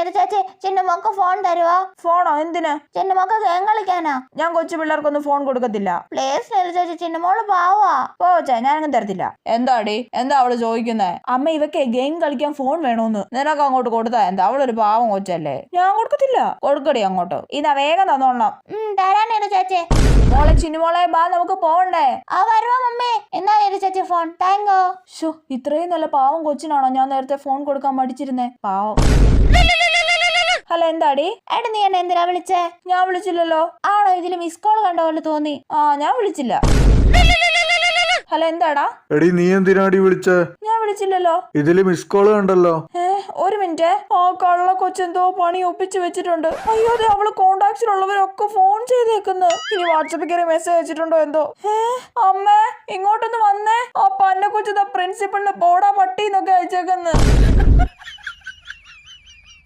ചേച്ചി ചിന്നമ്മക്ക് ഫോൺ തരുവോ? ഫോണോ? എന്തിന്? ചിന്നമ്മക്ക് ഗെയിം കളിക്കാനാ. ഞാൻ കൊച്ചു പിള്ളേർക്കൊന്നും ഫോൺ കൊടുക്കത്തില്ല. പ്ലീസ് ചേച്ചി, ചിന്നമോള് പാവാ. പോച്ചേ, ഞാനങ്ങ് തരത്തില്ല. എന്താടി, എന്താ അവള് ചോദിക്കുന്നേ? അമ്മ ഇവക്കെ ഗെയിം കളിക്കാൻ ഫോൺ വേണോന്ന്. നിനക്ക് അങ്ങോട്ട് കൊടുത്താ എന്താ? അവളൊരു പാവം കൊച്ചല്ലേ. ഞാൻ കൊടുക്കത്തില്ല. കൊടുക്കടി അങ്ങോട്ട്. ഇതാ വേഗം തന്നോളണം. തരാനേരു ചേച്ചി. മോളെ ചിന്നുമോളെ, ബാ നമുക്ക് പോണ്ടേ? വരുവാ മമ്മി. എന്നാ ചേച്ചി ഫോൺ. താങ്കോ. ഷോ, ഇത്രയും നല്ല പാവം കൊച്ചിനാണോ ഞാൻ നേരത്തെ ഫോൺ കൊടുക്കാൻ മടിച്ചിരുന്നേ? പാവം. ഹലോ, എന്താടി? എടാ, നീ എന്നെ എന്തിനാ വിളിച്ചേ? ഞാൻ വിളിച്ചില്ലല്ലോ. ആണോ? ഇതില് മിസ് കോൾ കണ്ട പോലെ തോന്നി. ഞാൻ വിളിച്ചില്ല. ഹലോ, എന്താടാ? എടി, നീ എന്തിനാടി വിളിച്ചേ? ഞാൻ വിളിച്ചില്ലല്ലോ. ഇതില് മിസ് കോള് കണ്ടല്ലോ. ഒരു മിനിറ്റ്. കള്ള കൊച്ചെന്തോ പണി ഒപ്പിച്ചു വെച്ചിട്ടുണ്ട്. അയ്യോ, അതെ, അവള് കോണ്ടാക്ട്സിലുള്ളവരൊക്കെ ഫോൺ ചെയ്തേക്കുന്നു. ഇനി വാട്സപ്പിൽ കയറി മെസ്സേജ് അയച്ചിട്ടുണ്ടോ എന്തോ. അമ്മേ, ഇങ്ങോട്ടൊന്ന് വന്നേ. ആ പന്ന കൊച്ചു പ്രിൻസിപ്പളിന് പോടാ പട്ടി എന്നൊക്കെ അയച്ചേക്കുന്നു.